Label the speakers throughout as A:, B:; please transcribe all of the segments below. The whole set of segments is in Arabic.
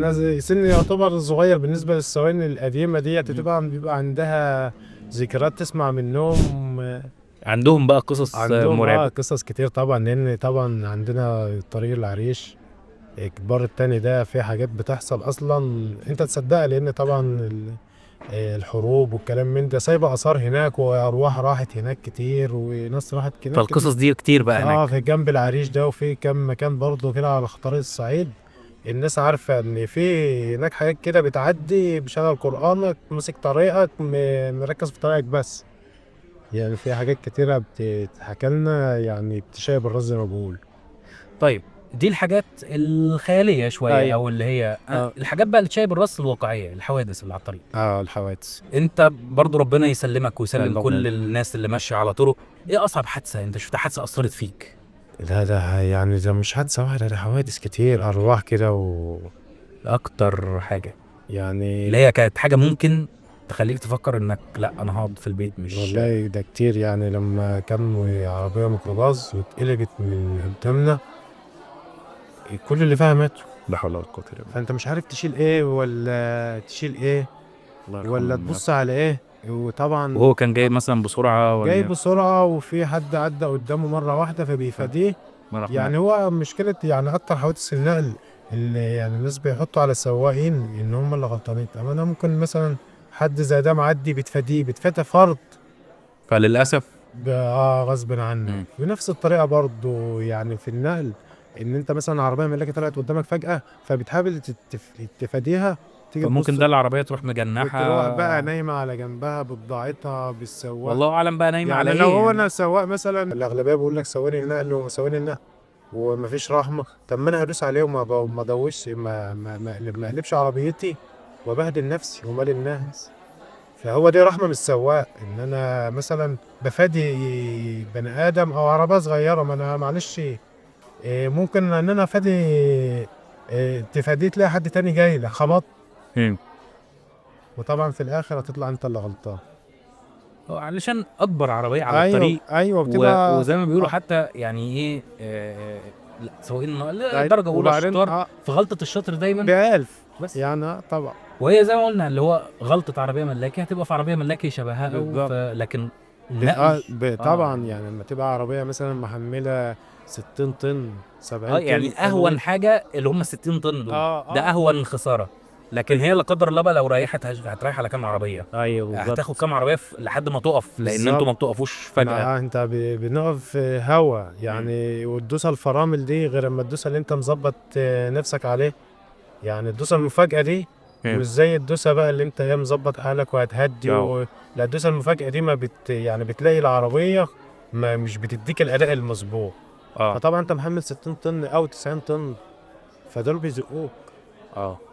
A: انا سني يعتبر صغير بالنسبه للثواني القديمه ديت، طبعا بيبقى عندها ذكريات تسمع منهم.
B: عندهم بقى قصص
A: عندهم
B: مرعبة.
A: قصص كتير طبعا، لان طبعا عندنا طريق العريش الكبار التاني ده في حاجات بتحصل اصلا انت تصدقها، لان طبعا الحروب والكلام من ده سايبه اثار هناك، وارواح راحت هناك كتير، وناس راحت هناك كتير.
B: فالقصص دي كتير بقى هناك.
A: في جنب العريش ده، وفي كم مكان برضه كده على طريق الصعيد. الناس عارفة إن في هناك حاجات كده بتعدي، بشغل قرآنك ماسك طريقك مركز في طريقك بس. يعني في حاجات كتيرة بتتحكى لنا، يعني بتشايب الراس زي ما بقول.
B: طيب دي الحاجات الخيالية شوية،
A: أيوة.
B: او اللي هي
A: اه
B: الحاجات بقى اللي تشايب الراس الواقعية، الحوادث اللي على الطريق.
A: الحوادث.
B: انت برضو ربنا يسلمك ويسلم
A: اللهم
B: كل
A: آمين.
B: الناس اللي ماشية على طرق. ايه اصعب حادثة انت شفتها، حادثة اثرت فيك؟
A: لا ده يعني ده مش حادثة واحدة، ده حوادث كتير، أرواح كده
B: اكتر حاجة
A: يعني.
B: اللي هي كانت حاجة ممكن تخليك تفكر انك لا انا هقعد في البيت مش.
A: والله ده كتير، يعني لما كان عربية ميكروباص واتقلبت من قدامنا، كل اللي فيها ماتوا.
C: لا حول ولا قوة الا بالله.
A: فانت مش عارف تشيل ايه ولا تشيل ايه،
C: الله يرحمه
A: ولا
C: ويرحمه.
A: تبص على ايه. وطبعا
B: وهو كان جاي مثلا بسرعة
A: جاي
B: ولا؟
A: بسرعة، وفي حد عدى قدامه مرة واحدة فبيفاديه.
C: ما راح
A: يعني هو مشكلة، يعني أكتر حوادث النقل اللي يعني الناس بيحطوا على السواقين إن هم اللي غلطانين. طب أنا ممكن مثلا حد زي ده معدي بتفاديه، بتفادى فرد
B: فللاسف.
A: غصب عنك. بنفس الطريقة برضو يعني في النقل، إن أنت مثلا عربية ملاكي طلعت قدامك فجأة، فبتحاول تفاديها، تيجي
B: فممكن
A: تبص
B: ده العربية تروح
A: بتروح
B: مجنحة.
A: بقى نايمة على جنبها ببضاعتها بالسواق.
B: والله اعلم بقى نايمة على
A: يعني لو
B: ايه
A: هو
B: يعني.
A: انا سواق مثلا، الاغلبيه بيقول لك ثواني النقل وثواني النقل ومفيش رحمه. طب ما انا هدوس عليه وما ما ادوش، ما اقلبش عربيتي وبهدل نفسي ومال الناس. فهو دي رحمه من السواق، ان انا مثلا بفادي بني ادم او عربيه صغيره. ما انا معلش ممكن ان انا افادي تفاديه تلاقي حد تاني جاي لك خبط، وطبعا في الاخر هتطلع انت اللي غلطان.
B: علشان اكبر عربيه على
A: ايوه
B: الطريق.
A: ايوه بتبقى
B: وزي ما بيقولوا حتى يعني ايه لا سواقين
A: أيوة.
B: درجه اولى
A: وبعدين
B: الشطار. في غلطه الشاطر دايما.
A: بألف
B: بس
A: يعني طبعا.
B: وهي زي ما قلنا اللي هو غلطه عربيه ملاكي هتبقى في عربيه ملاكي شبهها
A: بالظبط.
B: لكن النقل.
A: طبعا يعني لما تبقى عربية مثلا محملة 60 طن 70
B: يعني
A: طن
B: اهون حاجه اللي هم 60 طن دول. ده اهون خساره. لكن هي لا قدر الله بقى لو ريحت هتريح على كام عربيه.
C: ايوه بالظبط.
B: هتاخد كام عربيه لحد ما تقف، لان انتوا
A: بالظبط.
B: ما بتقفوش فجاه.
A: مع انت بنقف في هوا يعني، والدوسة الفرامل دي غير اما الدوسة اللي انت مظبط نفسك عليه. يعني الدوسة المفاجأة دي مش زي الدوسة بقى اللي انت مظبط حالك وهتهدي لا، الدوسة المفاجأة دي ما يعني بتلاقي العربية ما مش بتديك الأداء المظبوط. فطبعا انت محمل 60 طن او 90 طن، فدول بيزقوك.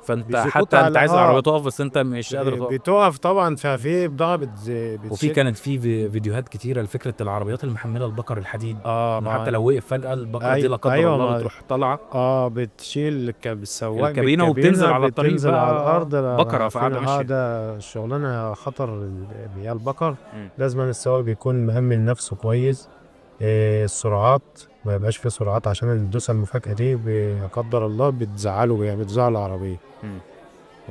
B: فانت
A: بيزقوك
B: حتى انت
A: على
B: عايز العربيه تقف بس انت مش قادر تقف.
A: بتقف طبعا. ففي بضاعة
B: وفي
A: بتشد.
B: كانت في فيديوهات كتيره لفكره العربيات المحمله البقر الحديد. انه حتى لو وقف فجاه البقره دي لا قدر
A: ايوه
B: الله
A: ما
B: بتروح طالعه
A: بتشيل السواق
B: الكابينه وبتنزل على الطريق
A: بتنزل على
B: بقى
A: الارض.
B: بقره فقاعده ماشيه.
A: ده شغلانه خطر اللي هي البقر. لازم السواق بيكون مأمن نفسه كويس. السرعات ما يبقاش في سرعات، عشان الدوسه المفاجئه دي لا قدر الله بتزعله، يعني بتزعل العربيه.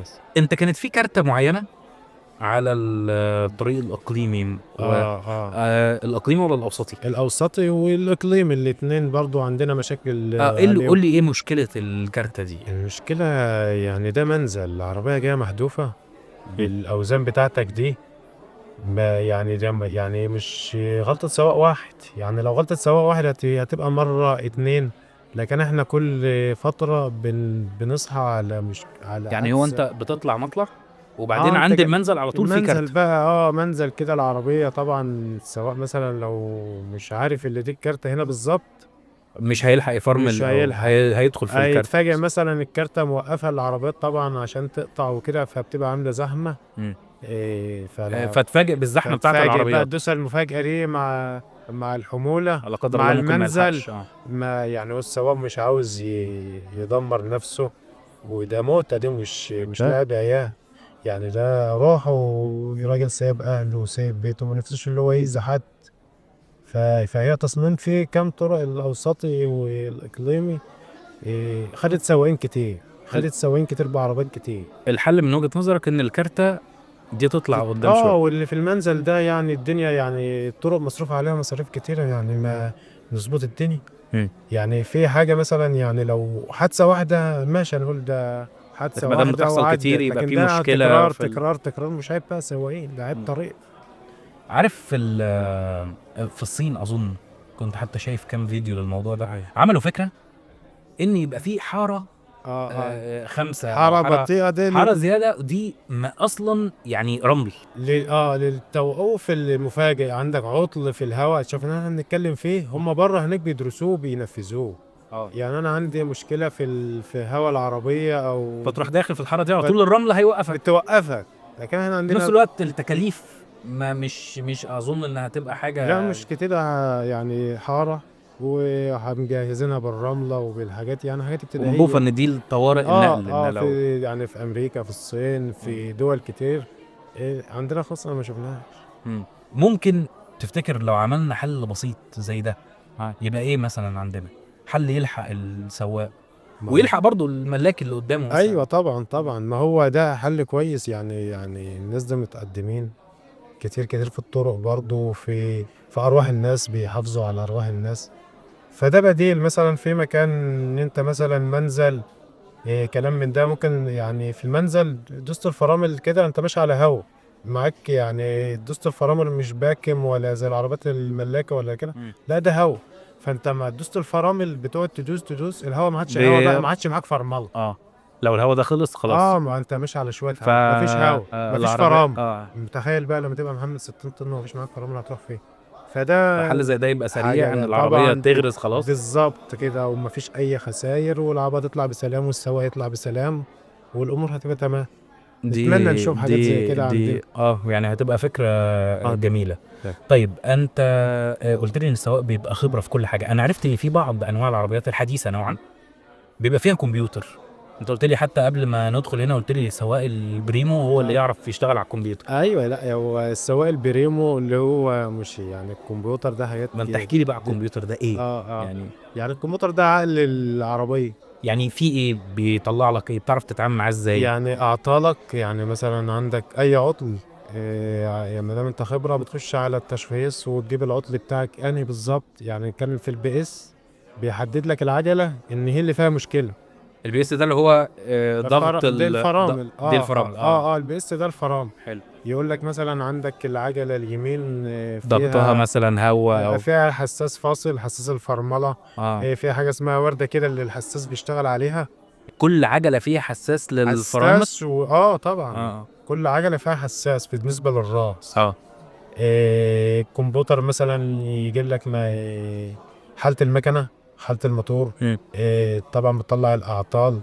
A: بس
B: انت كانت في كارته معينه على الطريق الاقليمي الاقليمي ولا الاوسطي؟
A: الاوسطي والاقليم الاثنين برضو عندنا مشاكل
B: ايه اللي
A: عليهم.
B: قول لي ايه مشكله الكارته دي؟
A: المشكله يعني ده منزل العربيه جايه محذوفه بالاوزان بتاعتك دي. ما يعني ده يعني مش غلطه سواق واحد. يعني لو غلطه سواق واحد هتبقى مره اتنين، لكن احنا كل فتره بنصحى على مش على
B: يعني هو
A: حادثه.
B: انت بتطلع مطلع وبعدين
A: انت
B: عند المنزل على طول في
A: المنزل
B: كارت.
A: بقى منزل كده العربيه. طبعا السواق مثلا لو مش عارف اللي دي الكارته هنا بالظبط،
B: مش هيلحق
A: مش
B: يفرمل او
A: هيلحق.
B: هيدخل في الكارت.
A: هيتفاجئ مثلا الكارته موقفه العربيات طبعا عشان تقطع وكده، فبتبقى عامله زحمه.
B: فتفاجئ بالزحمه بتاعت
A: فتفاجئ بقى
B: العربيات.
A: الدوسه المفاجئه دي مع الحموله
B: لا قدر
A: مع
B: الله ممكن ما
A: المنزل.
B: يلحقش.
A: ما يعني هو السواق مش عاوز يدمر نفسه، وده موتة دي مش لعب عيال. يعني ده روح وراجل سايب اهله وسايب بيته، ما نفسش اللي هو يأذي حد. فهي تصميم في كام طرق الاوسطي والاقليمي خدت سواقين كتير. خدت سواقين كتير بعربيات كتير.
B: الحل من وجهة نظرك ان الكارتة دي تطلع قدام شوية.
A: واللي في المنزل ده يعني الدنيا يعني الطرق مصروف عليها مصاريف كتيرة، يعني ما نظبط الدنيا.
B: مم.
A: يعني في حاجة مثلا، يعني لو حادثة واحدة ماشي نقول ده حادثة
B: ما دام
A: واحدة
B: بتحصل
A: وعدت،
B: كتير يبقى
A: لكن
B: في
A: ده
B: مشكلة
A: تكرار
B: في
A: تكرار تكرار، مش عيب بقى سواقين، ده عيب
B: مم.
A: طريق.
B: عارف في الصين اظن كنت حتى شايف كام فيديو للموضوع ده.
A: أيوة.
B: عملوا فكرة ان يبقى في حارة 5 أو
A: حارة بطيئة دي
B: حارة زيادة دي ما اصلا يعني رمل.
A: للتوقف المفاجئ، عندك عطل في الهواء، شوف ان احنا بنتكلم فيه، هم بره هناك بيدرسوه بينفذوه. يعني انا عندي مشكلة في هواء العربية او
B: فتروح داخل في الحارة دي على طول الرمل هيوقفك.
A: بتوقفك، لكن احنا
B: في نفس
A: عندنا
B: الوقت التكاليف ما مش اظن انها تبقى حاجة.
A: لا مش كتير، يعني حارة ومجهزينها بالرملة وبالحاجات، يعني حاجات ابتدائية.
B: ومضوفة ان دي الطوارئ النقل ان لو
A: في يعني في امريكا، في الصين، في دول كتير. عندنا خاصة ما شفناهاش.
B: ممكن تفتكر لو عملنا حل بسيط زي ده يبقى ايه مثلا عندنا حل يلحق السواق ويلحق برضو الملاك اللي قدامه مثلا؟
A: ايوه طبعا، ما هو ده حل كويس. يعني الناس ده متقدمين كتير كتير في الطرق برضو، في ارواح الناس، بيحافظوا على ارواح الناس. فده بديل مثلا في مكان، ان انت مثلا منزل كلام من ده، ممكن يعني في المنزل دوست الفرامل كده انت ماشي على هوا معاك، يعني دوست الفرامل مش باكم ولا زي العربيات الملاكه ولا كده، لا ده هوا. فانت مع دوست الفرامل بتقعد تدوس الهوا، ما عادش هوا بقى، ما عادش معاك فرمله.
B: لو الهوا ده خلص خلاص.
A: ما انت ماشي على شويه هوا، مفيش هوا، مفيش فرامل. تخيل بقى لما تبقى محمل 60 طن ومفيش معاك فرامل، هتروح فين؟ فده
B: حل زي ده يبقى سريع
A: حاجة
B: ان
A: ده
B: العربية
A: طبعاً
B: تغرز خلاص.
A: بالظبط كده، ومفيش اي خسائر، والعربيه تطلع بسلام والسواق يطلع بسلام، والامور هتبقى تمام. نتمنى نشوف حاجات زي كده عندنا.
B: يعني هتبقى فكرة جميلة.
A: طيب.
B: طيب انت قلت لي ان السواق بيبقى خبرة في كل حاجة. انا عرفت ان في بعض انواع العربيات الحديثة نوعا بيبقى فيها كمبيوتر. انت قلت لي حتى قبل ما ندخل هنا، قلت لي سواق البريمو هو اللي يعرف يشتغل على الكمبيوتر.
A: ايوه، لا هو السواق البريمو اللي هو مش يعني الكمبيوتر ده حاجات.
B: ما انت احكي لي بقى الكمبيوتر ده ايه؟
A: يعني الكمبيوتر ده عقل العربيه.
B: يعني في ايه بيطلع لك ايه؟ بتعرف تتعامل معاه ازاي؟
A: يعني اعطالك، يعني مثلا عندك اي عطل، يعني ما دام انت خبره بتخش على التشخيص وتجيب العطل بتاعك انهي بالظبط. يعني كان في البي اس بيحدد لك العجله ان هي اللي فيها مشكله.
B: البي اس ده اللي هو ضغط
A: دي الفرامل.
B: دي الفرامل.
A: البي اس ده الفرامل.
B: حلو.
A: يقول لك مثلا عندك العجله اليمين
B: ضغطها مثلا هواء او
A: فيها حساس فاصل، حساس الفرمله. فيها حاجه اسمها ورده كده اللي الحساس بيشتغل عليها.
B: كل عجله فيها حساس للفرامل.
A: حساس طبعا. كل عجله فيها حساس بالنسبه للراس. الكمبيوتر مثلا يجيب لك حاله المكنه، حاله الموتور. طبعا بتطلع الاعطال.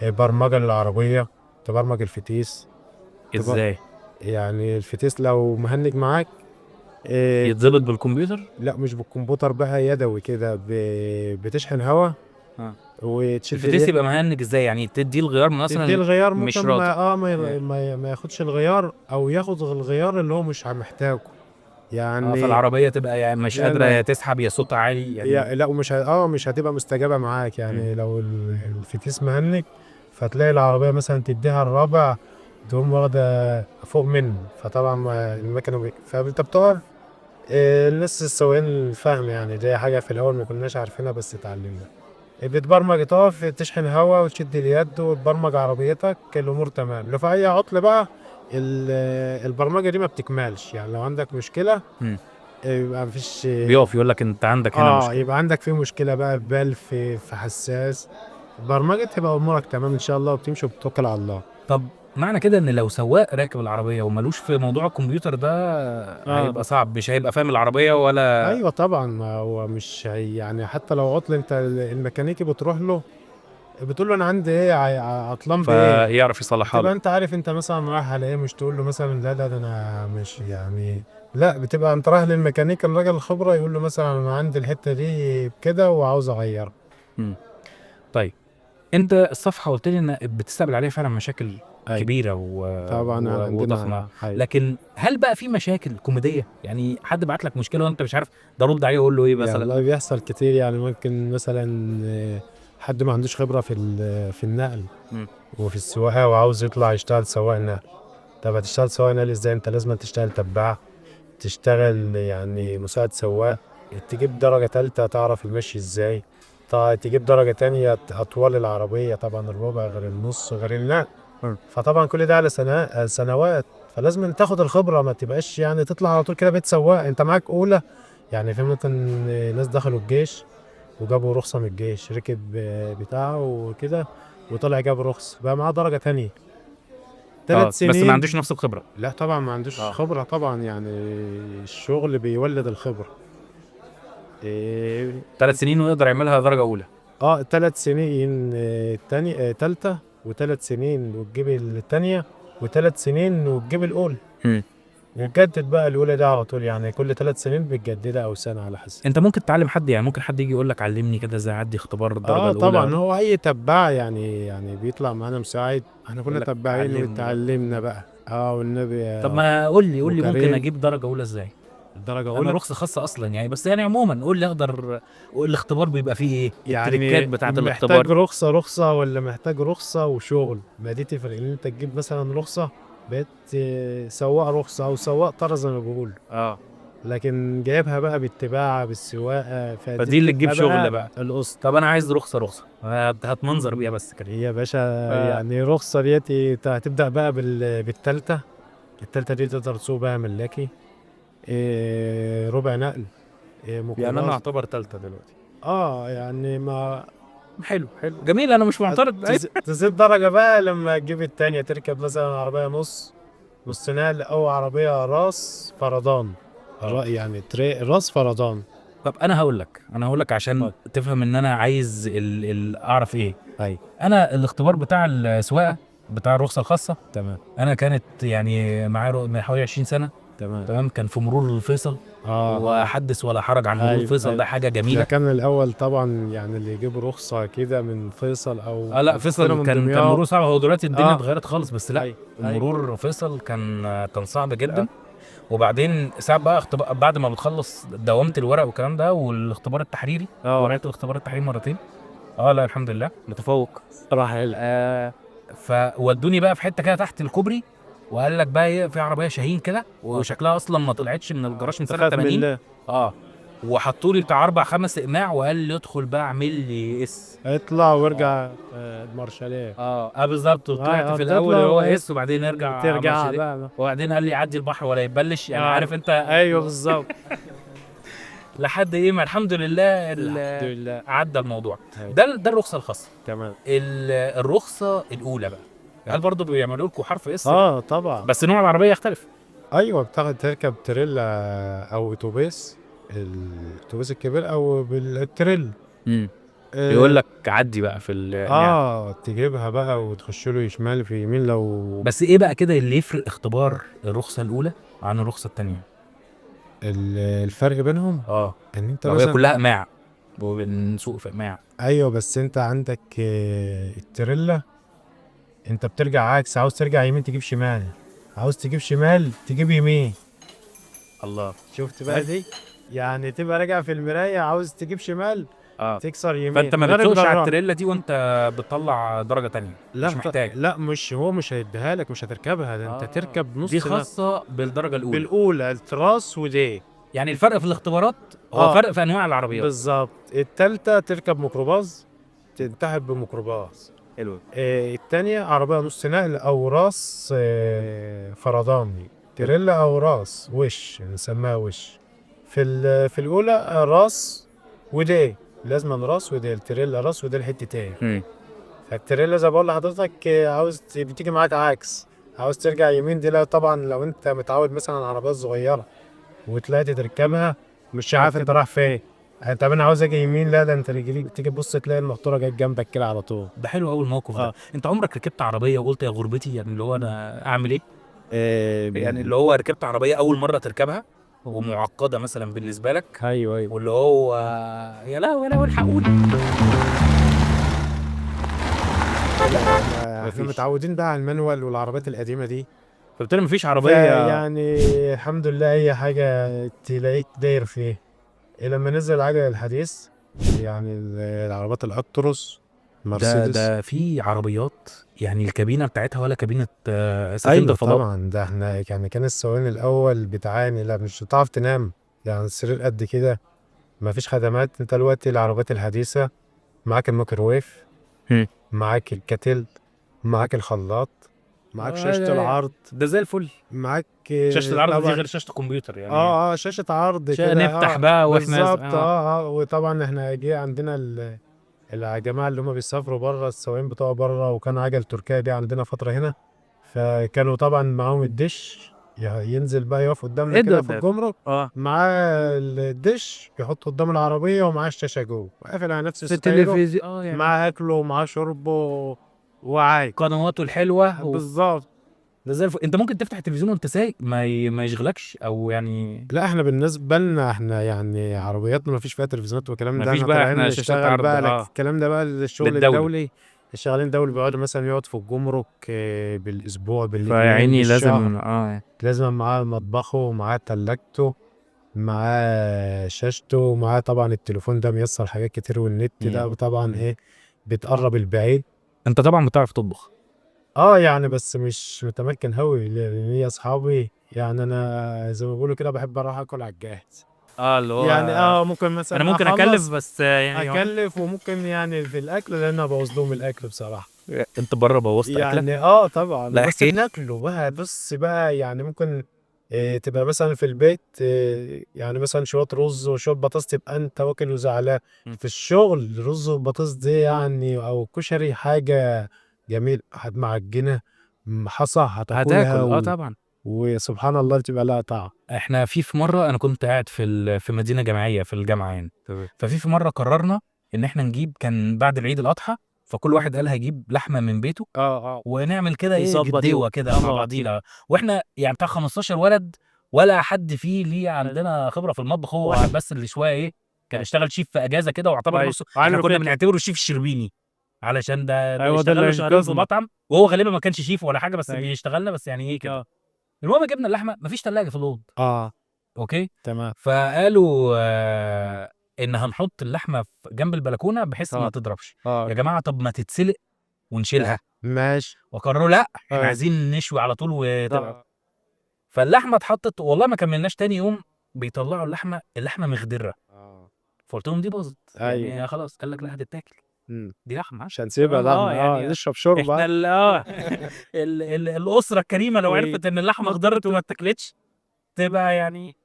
A: برمجه للعربيه، تبرمج الفتيس.
B: ازاي؟
A: يعني الفتيس لو مهنج معاك
B: يتظبط بالكمبيوتر؟
A: لا مش بالكمبيوتر بقى، يدوي كده، بتشحن هوا وتشد
B: الفتيس يبقى مهنج ازاي؟ يعني تدي الغيار مثلا؟
A: تدي الغيار
B: مش
A: ممكن
B: راضي.
A: ما ياخدش الغيار، او ياخد الغيار اللي هو مش محتاجه. يعني
B: فالعربيه تبقى يعني مش
A: يعني
B: قادره يا تسحب يا صوتها عالي يعني.
A: لا ومش مش هتبقى مستجابه معاك. يعني لو الفتيس مهنج، فتلاقي العربيه مثلا تديها الرابع تقوم واخده فوق منه، فطبعا المكنه فانت بتقف. الناس السواقين الفهم، يعني دي حاجه في الاول ما كناش عارفينها بس اتعلمنا. بتبرمج تقف تشحن هوا وتشد اليد وتبرمج عربيتك، الامور تمام. لو في اي عطل بقى البرمجه دي ما بتكملش. يعني لو عندك مشكله يبقى مفيش،
B: بيقف يقول لك انت عندك هنا مشكله.
A: يبقى عندك في مشكله بقى في بال في حساس. البرمجه تبقى امورك تمام ان شاء الله، وبتمشي وبتوكل على الله.
B: طب معنى كده ان لو سواق راكب العربيه ومالوش في موضوع الكمبيوتر ده هيبقى صعب، مش هيبقى فاهم العربيه ولا؟
A: ايوه طبعا، ما هو مش يعني حتى لو عطل انت الميكانيكي بتروح له بتقول له انا عندي ايه عطلان بايه،
B: فيعرف يصلحها
A: تبقى
B: لك.
A: انت عارف انت مثلا رايح على ايه، مش تقول له مثلا لا ده انا مش يعني، لا بتبقى انت رايح للميكانيكي الراجل الخبره، يقول له مثلا انا عندي الحته دي بكده وعاوز اغيرها.
B: طيب انت الصفحه قلت لي ان بتستقبل عليها فعلا مشاكل كبيره
A: طبعا
B: وضخمه، لكن هل بقى في مشاكل كوميديه؟ يعني حد بعت لك مشكله وانت مش عارف ده رد عليه وقول له ايه مثلا؟
A: والله بيحصل كتير. يعني ممكن مثلا حد ما عندوش خبره في النقل
B: مم.
A: وفي السواقه وعاوز يطلع يشتغل سواق نقل. طب هتشتغل سواق نقل ازاي؟ انت لازم تشتغل تبع، تشتغل يعني مساعد سواق، تجيب درجه ثالثه تعرف المشي ازاي، تجيب درجه تانية اطوال العربيه، طبعا الربع غير النص غير النقل.
B: مم.
A: فطبعا كل ده على سنوات. فلازم تاخد الخبره، ما تبقاش يعني تطلع على طول كده بقيت سواق. انت معاك اولى، يعني في ممكن ناس دخلوا الجيش وجابوا رخصة من الجيش، ركب بتاعه وكده وطلع جاب رخصة بقى معاه درجة تانية 3 سنين.
B: بس ما عندوش نفس الخبره.
A: لا طبعا ما عندوش خبرة طبعا، يعني الشغل بيولد الخبرة. إيه
B: 3 سنين ويقدر يعملها درجه اولى.
A: 3 سنين التانية تالتة، و3 سنين وتجيب التانية، و3 سنين وتجيب الأولى. وتجدد بقى الأولى ده على طول، يعني كل 3 سنين بتجددها أو سنة على حسب.
B: انت ممكن تعلم حد، يعني ممكن حد يجي يقول لك علمني كده ازاي اعدي اختبار الدرجه الاولى.
A: طبعا هو اي تبع يعني بيطلع معانا مساعد، احنا كنا
B: يقول لك
A: تبعين
B: علمني
A: واتعلمنا بقى. والنبي.
B: طب ما قول لي ممكن
A: وكريم.
B: اجيب درجه اولى ازاي؟
A: الدرجة
B: انا
A: الاولى
B: رخصه خاصه اصلا يعني، بس يعني عموما قول لي اقدر. الاختبار بيبقى فيه ايه؟ التريكات بتاعه
A: محتاج
B: الاختبار.
A: رخصة ولا محتاج رخصة وشغل؟ ما دي تفرق، ان انت تجيب مثلا رخصة بقيت سواق رخصة او سواق طرز زي ما بقول، لكن جايبها بقى بالتباعة بالسواقة،
B: فدي اللي تجيب
A: بتبقى
B: شغل بقى.
A: القسط.
B: طب انا عايز رخصه هتمنظر بيها بس كده.
A: هي يا باشا يعني رخصة ديتي هتبدأ بقى بالتالتة. التالتة دي تقدر تسوق بقى ملاكي، ربع نقل،
B: يعني
A: ميكروباص.
B: انا اعتبر ثالثه دلوقتي.
A: يعني ما
B: حلو جميل، انا مش معترض.
A: تزيد درجة بقى لما تجيب التانية، تركب مثلا عربية نص نقل أو عربية راس فردان. يعني راس فردان.
B: طب انا هقول لك عشان تفهم ان انا عايز اعرف ايه. انا الاختبار بتاع السواقه بتاع الرخصه الخاصه،
A: تمام.
B: انا كانت يعني معايا من حوالي 20 سنه. تمام. كان في مرور الفيصل. وحدث ولا حرج عن مرور الفيصل. ده حاجه جميله.
A: ده كان الاول طبعا، يعني اللي يجيب رخصه كده من فيصل او
B: لا فيصل كان مرور صعب. هو دلوقتي الدنيا اتغيرت خالص، بس لا المرور فيصل كان صعب جدا. وبعدين ساعات بقى بعد ما بتخلص دوامه الورق والكلام ده والاختبار التحريري. ورقت الاختبار التحريري مرتين. لا الحمد لله متفوق.
A: راح
B: فودوني بقى في حته كده تحت الكوبري، وقال لك بقى ايه، في عربيه شاهين كده وشكلها اصلا ما طلعتش من الجراج من سنه 80. وحطوا لي بتاع 4-5 اقماع وقال لي ادخل بقى اعمل لي
A: اطلع وارجع المارشاليه.
B: بالظبط. طلعت في الاول هو وبعدين
A: ترجع بقى،
B: وبعدين قال لي عدي البحر ولا يتبلش، يعني عارف انت.
A: ايوه بالظبط.
B: لحد ايه ما الحمد لله عدى الموضوع. ده الرخصه الخاصه.
A: تمام.
B: الرخصه الاولى بقى، هل برضه بيعملوا لكم حرف اس؟
A: طبعا.
B: بس نوع العربيه يختلف.
A: ايوه تركب تريلا او اتوبيس، الاتوبيس الكبير او بالتريل.
B: يقول لك عدي بقى في
A: تجيبها بقى وتخش له شمال في يمين لو.
B: بس ايه بقى كده اللي يفرق اختبار الرخصه الاولى عن الرخصه الثانيه؟
A: الفرق بينهم ان انت
B: مثلا كلها اقماع وبنسوق في اقماع.
A: ايوه بس انت عندك التريلا انت بترجع عكس، عاوز ترجع يمين تجيب شمال، عاوز تجيب شمال تجيب يمين.
B: الله.
A: شفت بقى دي؟ يعني تبقى راجع في المرايه عاوز تجيب شمال تكسر يمين.
B: فانت ما بتسوقش على التريلا دي وانت بتطلع درجه تانية.
A: لا
B: مش محتاج.
A: لا هو مش هيديها لك، مش هتركبها. ده انت تركب نص.
B: دي خاصه بالدرجه الاولى.
A: التراس ودي.
B: يعني الفرق في الاختبارات هو فرق في انواع العربيات
A: بالظبط. الثالثه تركب ميكروباص، تنتحب بميكروباص.
B: حلو.
A: الثانيه عربيه نص نقل او راس فرداني، تريلا او راس وش نسميها وش. في الاولى راس ودي، لازم راس ودي. التريلا راس ودي الحتتين. فالتريلا زي بقول لحضرتك عاوز بتيجي معاك عكس، عاوز ترجع يمين دي لا طبعا. لو انت متعود مثلا على عربيات صغيره وتلاقي تركبها مش عارف انت رايح فين. طب انا عاوز اجي يمين، لا ده انت تيجي تبص تلاقي المقطوره جايه جنبك كده على طول.
B: ده حلو قوي الموقف ده. انت عمرك ركبت عربيه وقلت يا غربتي، يعني اللي هو انا اعمل ايه؟ يعني اللي هو ركبت عربيه اول مره تركبها ومعقده مثلا بالنسبه لك.
A: ايوه.
B: واللي هو يا لا الحقوني.
A: احنا متعودين بقى على المانوال والعربيات القديمه دي،
B: فبالتالي مفيش عربيه.
A: يعني الحمد لله اي حاجه تلاقيك داير فيه. لما نزل العجل الحديث، يعني العربيات الاكتروس مرسيدس.
B: ده في عربيات يعني الكابينه بتاعتها ولا كابينه سفينه
A: ايوه
B: الفضاء.
A: طبعا، ده احنا يعني كان السواق الاول بتعاني، لا مش هتعرف تنام، يعني السرير قد كده، ما فيش خدمات. انت دلوقتي العربيات الحديثه معاك الميكروويف،
B: هم.
A: معاك الكتل، معاك الخلاط، معاك شاشه العرض،
B: ده زي الفل.
A: معاك
B: شاشه العرض دي
A: طبعا
B: غير شاشه الكمبيوتر يعني.
A: شاشه عرض كده
B: نفتح بقى واحنا
A: بالظبط. وطبعا احنا جه عندنا الجماعه اللي هم بيسافروا بره، السواقين بتوع بره، وكان عجل تركيا دي عندنا فتره هنا، فكانوا طبعا معاهم الدش، ينزل بقى يقف قدامنا
B: ايه
A: كده في
B: ده؟
A: الجمرك،
B: اه
A: معاه الدش يحطه قدام العربيه، ومعاه الشاشه جوه، وقافل على نفس
B: في
A: ستايره،
B: التلفزيون يعني
A: معاه اكله ومعاه شربه وعاي.
B: قنواته الحلوه
A: بالظبط.
B: ده زي الفل. انت ممكن تفتح التلفزيون وانت سايق ما يشغلكش او يعني.
A: لا احنا بالنسبه لنا احنا يعني عربياتنا ما فيش فيها تلفزيونات والكلام ده،
B: مفيش
A: احنا
B: بقى،
A: طالعين
B: احنا شاشات
A: نشتغل
B: عرض
A: بقى لك الكلام ده بقى الشغل
B: للدولة.
A: الدولي. الشغالين الدولي بيقعدوا مثلا يقعد في الجمرك بالاسبوع
B: فيا
A: بالاثنين
B: عيني
A: بالشهر،
B: لازم
A: لازم معاه مطبخه ومعاه تلاجته، معاه شاشته، معاه طبعا التليفون ده ميسر حاجات كتير، والنت ده طبعا ايه بتقرب البعيد.
B: انت طبعا بتعرف تطبخ.
A: يعني بس مش متمكن قوي، لان هي اصحابي يعني، انا زي ما بيقولوا كده بحب اروح اكل على الجاهز.
B: اللي هو
A: يعني ممكن
B: انا
A: مثلا
B: ممكن اكلف
A: اخلص
B: بس يعني
A: اكلف، وممكن يعني في الاكل، لان انا بوظ لهم الاكل بصراحه.
B: انت بره بوظت اكلك.
A: يعني طبعا،
B: لا
A: بس
B: احكي.
A: بناكله بقى. بص بقى، يعني ممكن تبقى مثلا في البيت يعني مثلا شويه رز وشويه بطاطس، تبقى انت واكل وزعلان.
B: م.
A: في الشغل رز وبطاطس دي يعني، او كشري، حاجه جميل، معجنه، حصى هتاكلها
B: هتاكل طبعا.
A: وسبحان الله تبقى لها طعم.
B: احنا في مره انا كنت قاعد في مدينه جامعيه في الجامعه يعني.
A: تمام.
B: ففي مره قررنا ان احنا نجيب، كان بعد العيد الاضحى، فكل واحد قال هيجيب لحمه من بيته ونعمل كده ايه
C: يظبط
B: جديوه كده مع
C: الله.
B: بعضينا. واحنا يعني بتاع 15 ولد، ولا حد فيه ليه عندنا خبره في المطبخ، هو واحد بس اللي شويه ايه كان اشتغل شيف في اجازه كده، واعتبر نفسه احنا كنا بنعتبره الشيف الشربيني، علشان ده
C: ايوه ده اللي
B: اشتغل له شهرين في
C: انقذنا.
B: مطعم، وهو غالبا ما كانش شيف ولا حاجه، بس
C: أيوة.
B: بيشتغلنا بس يعني ايه كده. المهم جبنا اللحمه، مفيش ثلاجه في الاوضه. اوكي.
C: تمام.
B: فقالوا ان هنحط اللحمه جنب البلكونه بحيث ما تضربش. يا جماعه طب ما تتسلق ونشيلها.
A: ماشي.
B: وقرروا لا احنا
A: أيوة.
B: عايزين نشوي على طول وتبقى. فاللحمه اتحطت، والله ما كملناش تاني يوم بيطلعوا اللحمه مخضره. فقلت لهم دي باظت يعني خلاص. قال لك لا هتتاكل، دي لحمه
A: عشان سيبها لحمه
B: يعني
A: نشرب شوربه.
B: احنا الاسره الكريمه لو عرفت ان اللحمه خضرت وما اتاكلتش تبقى يعني.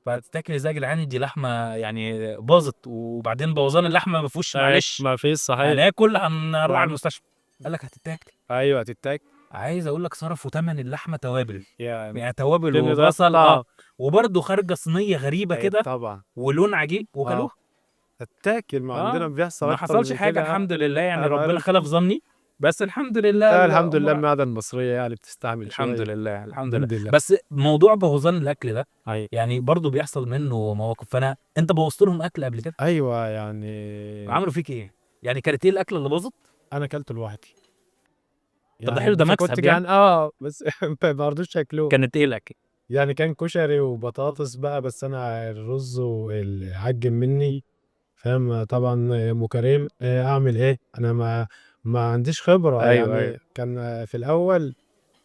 B: فتتاكل ازاي يا جدعان؟ دي لحمه يعني باظت، وبعدين بوظان اللحمه ما فيهوش معلش،
C: ما فيش صحيح.
B: هناكل هنروح على المستشفى. قال لك هتتاكل.
C: ايوه هتتاكل.
B: عايز اقول لك صرفوا ثمن اللحمه توابل،
C: يعني
B: يعني توابل
C: كأنه ده
B: وبصل وبرده خارجه صينيه غريبه كده
A: طبعا
B: ولون عجيب وكلوها.
A: هتاكل، ما عندنا بيحصل
B: ما
A: أكتر
B: حصلش
A: من
B: حاجه
A: كده.
B: الحمد لله يعني،
A: أنا
B: ربنا
A: عارف.
B: خلف ظني، بس الحمد لله
A: الحمد لله
B: الأمور-
A: المعدة المصرية يعني بتستعمل
B: الحمد
A: شوية.
B: لله الحمد
A: الحمد
B: لله.
A: لله.
B: بس موضوع بوظان الاكل ده
C: ايوه
B: يعني برضو بيحصل منه مواقف. فانا انت بوظت لهم اكل قبل كده؟
A: أيوة يعني
B: عملوا فيك ايه؟ يعني كانت ايه الاكله اللي باظت؟
A: أنا أكلت لوحدي.
B: طب ده حلو، ده
A: فكنت
B: مكسب
A: جعان
B: يعني.
A: بس ما رضوش ياكلوه.
B: كانت ايه الاكل؟
A: يعني كان كشري وبطاطس بقى، بس أنا الرز عجن مني، فاهم طبعا. أم كريم أعمل إيه؟ أنا ما عنديش خبرة
B: ايوه
A: يعني. كان في الأول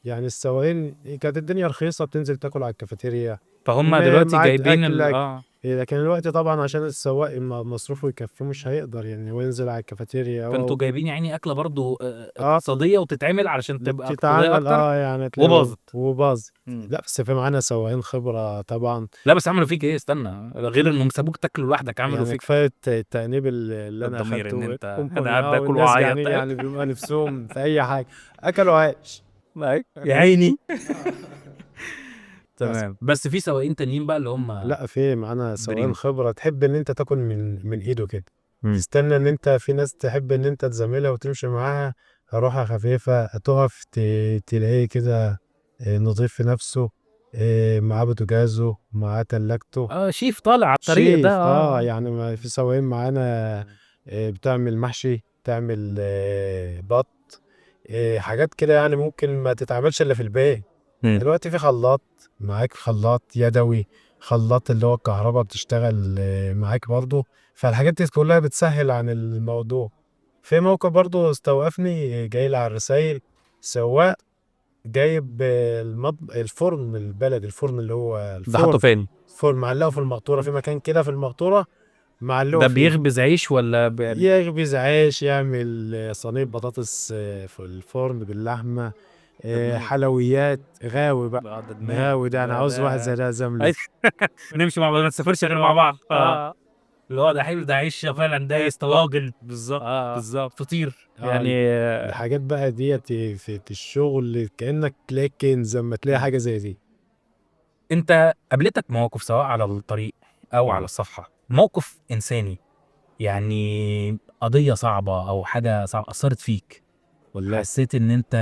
A: يعني السواقين كانت الدنيا رخيصة، بتنزل تاكل على الكافيتيريا،
B: فهم دلوقتي
A: معاك
B: جايبين
A: أكلك. لكن الوقت طبعا عشان السواق مصروفه يكفيه مش هيقدر يعني، وينزل على الكافيتيريا
B: فانتوا جايبين يعني اكله برضو اقتصاديه وتتعمل علشان تبقى اقتصاديه
A: بتتعامل
B: اكتر
A: يعني تلاقي
B: وباظت.
A: لا بس في معانا سواقين خبرة طبعا.
B: لا بس عملوا فيك ايه؟ استنى، غير انهم سابوك تاكل لوحدك عملوا
A: يعني
B: فيك
A: كفاية التأنيب اللي أنا
B: الضمير ان
A: أخدته،
B: انت
A: هم
B: انا قاعد باكل
A: والناس
B: واعيط
A: جعانين يعني، بيبقى نفسهم في أي حاجة، أكلوا عيش.
B: يا عيني.
A: بس
B: تمام. بس في سواقين تانيين بقى اللي هم
A: لا، في معانا سواقين
B: بريمو.
A: خبرة، تحب إن أنت تاكل من إيده كده،
B: مم.
A: تستنى إن أنت، في ناس تحب إن أنت تزاملها وتمشي معاها، روحها خفيفة، تقف تلاقيه كده نضيف في نفسه، معاه بوتاجازه، معاه تلاجته،
B: شيف طالع على الطريق ده
A: شيف. يعني في سواقين معانا بتعمل محشي، تعمل بط، حاجات كده يعني ممكن ما تتعملش إلا في البيت.
B: مم.
A: دلوقتي في خلاط، معاك خلاط يدوي، خلاط اللي هو الكهرباء بتشتغل معاك برضو، فالحاجات دي كلها بتسهل عن الموضوع. في موقف برضه استوقفني جاي لي على الرسايل، سواق جايب الفرن البلدي، الفرن اللي هو
B: ده حاطه فين؟
A: الفرن معلقه في المقطورة، في مكان كده في المقطورة معلقه
B: ده
A: فيه،
B: بيخبز عيش ولا
A: يخبز عيش، يعمل صينية بطاطس في الفرن باللحمة، حلويات، غاوي بقى، غاوي ده أنا عاوز واحد زي ده زملي.
B: نمشي مع بعض، ما نسافرش غير مع بعض. اللي هو ده حلو، ده عيش فعلا دايس طواجن. بالظبط بالظبط، فطير يعني.
A: الحاجات بقى ديت في الشغل كأنك تلاقي كنز لما تلاقي حاجة زي دي.
B: انت قابلتك مواقف سواء على الطريق او على الصفحه، موقف انساني يعني، قضيه صعبه او حاجه صعبه اثرت فيك،
A: والله
B: حسيت ان انت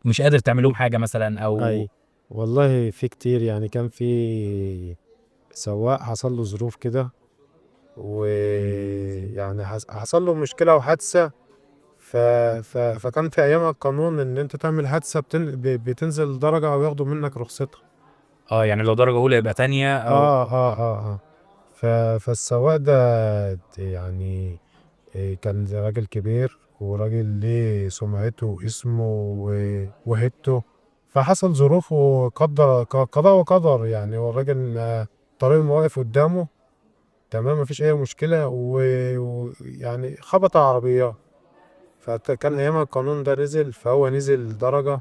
B: مش قادر تعمل لهم حاجه مثلا او
A: أي والله في كتير يعني. كان في سواق حصل له ظروف كده، ويعني حصل له مشكلة وحادثة، فكان في أيامها القانون إن أنت تعمل حادثة بتنزل درجة أو ياخدوا منك رخصتها.
B: يعني لو درجه اولى يبقى تانية او
A: فالسواق ده يعني كان راجل كبير وراجل ليه سمعته واسمه وهيبته، فحصل ظروفه قضاء وقدر يعني. هو الراجل الطريق واقف قدامه تمام، مفيش أي مشكلة، ويعني خبط عربيات. فكان أيامها القانون ده نزل، فهو نزل درجة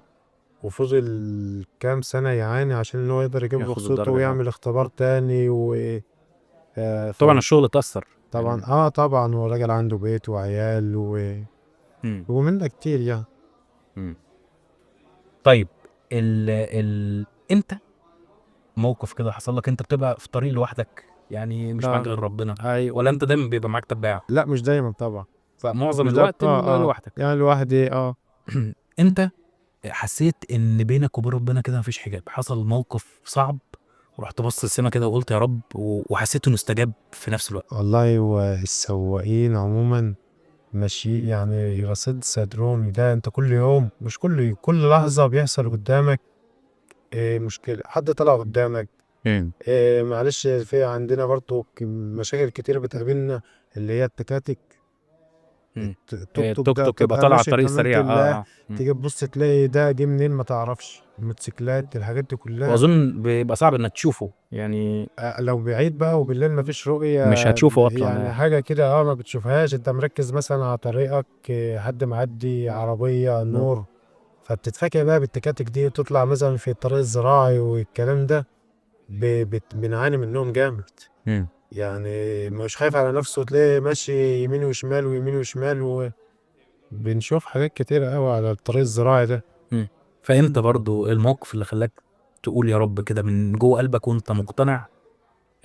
A: وفضل كام سنة يعاني عشان إن هو يقدر يجيب
B: ياخد
A: رخصته
B: الدرجة.
A: ويعمل اختبار تاني
B: طبعا الشغل اتأثر
A: طبعا طبعا هو راجل عنده بيت وعيال ومنه كتير يعني.
B: طيب انت موقف كده حصل لك، انت بتبقى في طريق لوحدك يعني مش معاك غير ربنا،
A: أيوة.
B: ولا انت دايما بيبقى معاك تباع؟
A: لا مش دايما طبعا،
B: فمعظم
A: مش
B: الوقت
A: لوحدك يعني لوحدي
B: انت حسيت ان بينك وبين ربنا كده مفيش حجاب، حصل موقف صعب ورحت بص للسما كده وقلت يا رب، وحسيت انه استجاب في نفس الوقت؟
A: والله والسواقين عموما ماشي يعني رصيد صدروني ده، انت كل يوم مش كل لحظة بيحصل قدامك مشكلة، حد طلع قدامك معلش. في عندنا برضو مشاكل كتير بتقابلنا، اللي هي التكاتك، التوك توك ده
B: توك يبقى
A: تبقى
B: طالع على
A: ماشي
B: الطريق
A: بأمانة
B: السريع.
A: الله، تيجي تبص تلاقي ده جه منين ما تعرفش، الموتوسيكلات الحاجات دي كلها.
B: واظن بيبقى صعب انك تشوفه يعني،
A: لو بعيد بقى وبالليل مفيش رؤية
B: مش هتشوفه اصلا
A: يعني حاجة كده ما بتشوفهاش، انت مركز مثلا على طريقك حد معدي عربية نور، فبتتفاجئ بقى بالتكاتك دي تطلع مثلا في الطريق الزراعي والكلام ده، بنعاني منهم جامد يعني. مش خايف على نفسه، تلاقيه ماشي يمين وشمال ويمين وشمال، بنشوف حاجات كتيرة قوي على الطريق الزراعي ده.
B: فانت برضو الموقف اللي خلاك تقول يا رب كده من جوه قلبك وانت مقتنع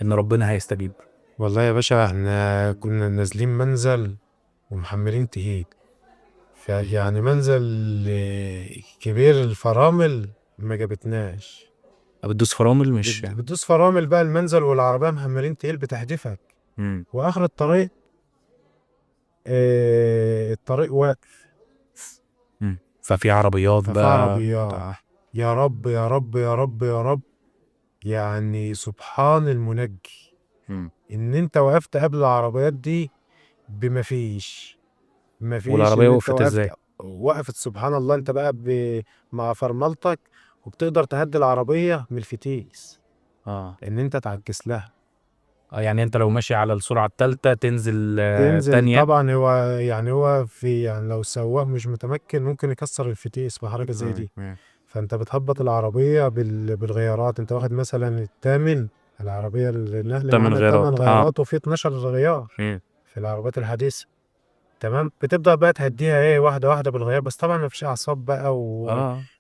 B: ان ربنا هيستجيب؟
A: والله يا باشا احنا كنا نازلين منزل ومحملين تقيل، يعني منزل كبير، الفرامل ما جابتناش،
B: بتدوس فرامل مش
A: بتدوس فرامل بقى المنزل والعربية محملين تقيل بتحدفك، واخر الطريق الطريق واقف،
B: ففي عربيات
A: ففي
B: بقى
A: عربيات. يا رب يا رب يا رب يا رب، يعني سبحان المنجي ان انت وقفت قبل العربيات دي مفيش
B: والعربية
A: ان انت
B: وقفت ازاي؟
A: وقفت سبحان الله. انت بقى مع فرملتك وبتقدر تهدي العربية من الفتيس ان انت تعكس لها.
B: يعني انت لو ماشي على السرعة الثالثة تنزل
A: تنزل
B: تانية.
A: طبعا، هو في يعني لو السواق مش متمكن ممكن يكسر الفتيس بحركة زي دي، فانت بتهبط العربية بالغيارات. انت واخد مثلا الثامن، العربية النقل
B: 8
A: معانا
B: غيارات.
A: 8 غيارات وفي 12 غيار في العربيات الحديثة، تمام. بتبدأ بقى تهديها واحدة واحدة بالغيار، بس طبعا مفيش أعصاب بقى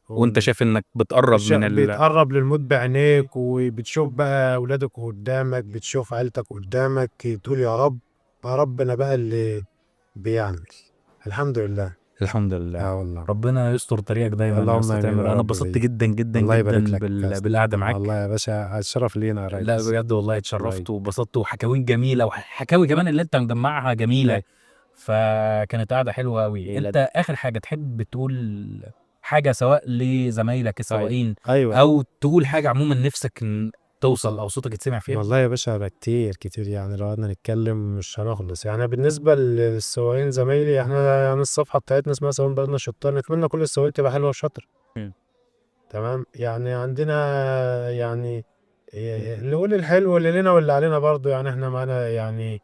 B: وانت شايف انك بتقرب
A: بتقرب للموت بعينيك، وبتشوف بقى أولادك قدامك، بتشوف عيلتك قدامك، تقول يا رب يا رب أنا بقى اللي بيعمل. الحمد لله
B: الحمد لله.
A: والله
B: ربنا يستر طريقك دايما.
A: اللهم آمين يا
B: انا
A: رب
B: اتبسطت
A: بيك.
B: جدا جدا
A: الله يبارك
B: جدا
A: لك
B: بالقعده معاك.
A: والله يا باشا الشرف لينا يا ريس.
B: لا بجد والله اتشرفت واتبسطت، وحكاوي جميله، وحكاوي كمان اللي انت مجمعها جميله، فكانت قعده حلوه قوي. انت اخر حاجه تحب تقول حاجه سواء لزمايلك السواقين
A: أيوة.
B: او تقول حاجه عموما نفسك توصل او صوتك يتسمع فيها؟
A: والله يا باشا ده كتير يعني لو قعدنا نتكلم مش هنخلص. يعني بالنسبة للسواقين زمايلي احنا يعني الصفحة بتاعتنا اسمها سواقين بلدنا شطار، نتمنى كل السواقين تبقى حلوة وشاطرة.
B: مم.
A: تمام، يعني عندنا يعني نقول الحلو واللي لنا واللي علينا برضو. يعني احنا معانا يعني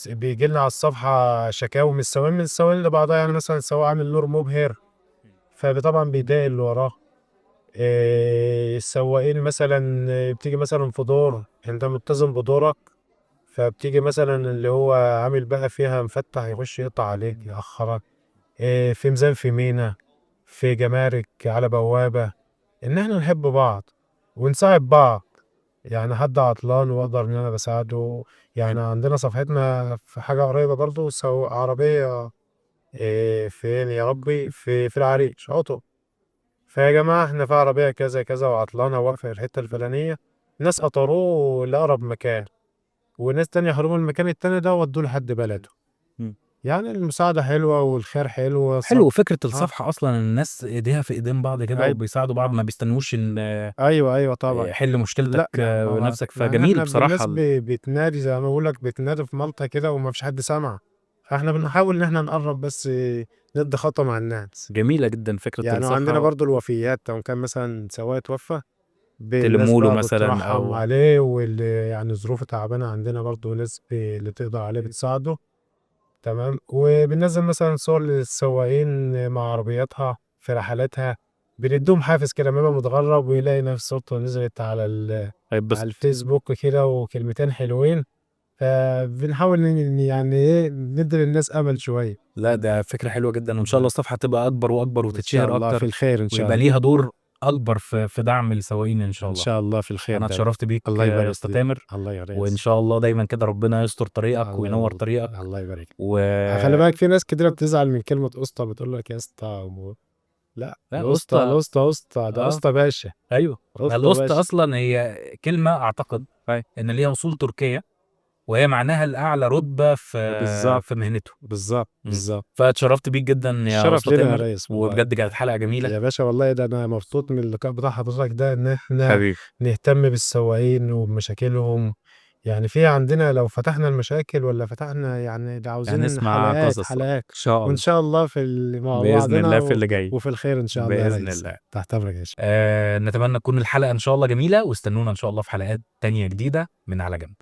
A: بيجي لنا على الصفحة شكاوي من السواقين لبعضها. يعني مثلا السواق عامل نور مبهر فطبعا بيضايق اللي وراه. السواقين مثلا بتيجي مثلا في دور انت ملتزم بدورك، فبتيجي مثلا اللي هو عامل بقى فيها مفتح يخش يقطع عليك يأخرك. في ميزان، في مينا، في جمارك، على بوابة. إن إحنا نحب بعض ونساعد بعض. يعني حد عطلان وأقدر إن أنا بساعده. يعني عندنا صفحتنا في حاجة قريبة برضو عربية فين يا ربي، في العريش عطل. فيا جماعة احنا في عربية كذا كذا وعطلانة واقفة في الحتة الفلانية، ناس قطروه لأقرب مكان وناس تانية خدوه من المكان التاني ده ودوه لحد بلده.
B: مم.
A: يعني المساعدة حلوة والخير حلو
B: حلو فكره
A: اه
B: الصفحه اصلا، الناس ايديها في ايدين بعض كده
A: أيوة
B: وبيساعدوا بعض، ما بيستنوش ان
A: أيوة طبعا.
B: حل مشكلتك
A: لا ما هو
B: بنفسك،
A: يعني
B: فجميل
A: احنا
B: بصراحه
A: بالناس بتنادي زي ما بقول لك، بتنادي في مالطا كده وما فيش حد سامع. فاحنا بنحاول إن احنا نقرب بس ندي خطوة مع الناس.
B: جميله جدا فكره
A: يعني وعندنا
B: الصفحه.
A: برضو الوفيات لو كان مثلا سواق توفى الناس
B: تلموا له
A: بقى
B: مثلا
A: بترحم
B: او
A: عليه، واللي يعني ظروفه تعبانة عندنا برضو ناس اللي تقدر عليه بتساعده. تمام، وبننزل مثلا صور للسواقين مع عربياتها في رحلاتها، بنديهم حافز كده لما يبقى متغرب ويلاقي نفس صورته نزلت على على
B: هيتبسط.
A: الفيسبوك كده وكلمتين حلوين. فبنحاول يعني ايه ندي للناس امل شويه.
B: لا ده فكره حلوه جدا، وان شاء الله الصفحه تبقى اكبر واكبر
A: ان شاء
B: وتتشهر
A: الله في
B: اكتر
A: الخير ان شاء
B: ويبقى
A: الله.
B: ليها دور اكبر في دعم السواقين ان شاء
A: ان
B: الله.
A: شاء الله في الخير
B: انا
A: دايما.
B: اتشرفت بيك
A: الله
B: يا
A: يبارك
B: استاذ
A: فيك.
B: تامر،
A: الله يبارك
B: وان
A: فيك.
B: شاء الله دايما كده ربنا يستر طريقك وينور طريقك.
A: الله يبارك.
B: و
A: خلي بالك في ناس كتير بتزعل من كلمة اسطى، بتقول لك يا اسطى لا
B: لا
A: الاسطى
B: اسطى.
A: الاسطى ده
B: اه
A: اسطى باشا.
B: ايوه، ما
A: اسطى
B: الاسطى
A: باشا.
B: اصلا هي كلمه اعتقد ان ليها اصول تركيه، وهي معناها الاعلى رتبه
A: بالظبط
B: في مهنته.
A: بالظبط
B: مم.
A: بالظبط.
B: فاتشرفت بيك جدا يا
A: الشرف
B: اسطى
A: لنا يا
B: تامر،
A: ريس والله.
B: وبجد كانت حلقه جميله.
A: يا باشا والله ده انا مبسوط من اللقاء بتاع حضرتك ده، ان احنا
B: حبيبي.
A: نهتم بالسواقين وبمشاكلهم. يعني في عندنا لو فتحنا المشاكل ولا فتحنا يعني ده عاوزين
B: هنسمع
A: حلقات
B: قصص ان
A: حلقات.
B: شاء
A: وان
B: الله
A: شاء الله مع
B: باذن
A: بعضنا
B: الله في اللي جاي.
A: وفي الخير ان شاء الله يا
B: باذن
A: ريس.
B: الله.
A: تحت امرك يا شيخ.
B: نتمنى تكون الحلقه ان شاء الله جميله، واستنونا ان شاء الله في حلقات تانية جديده من على جنب.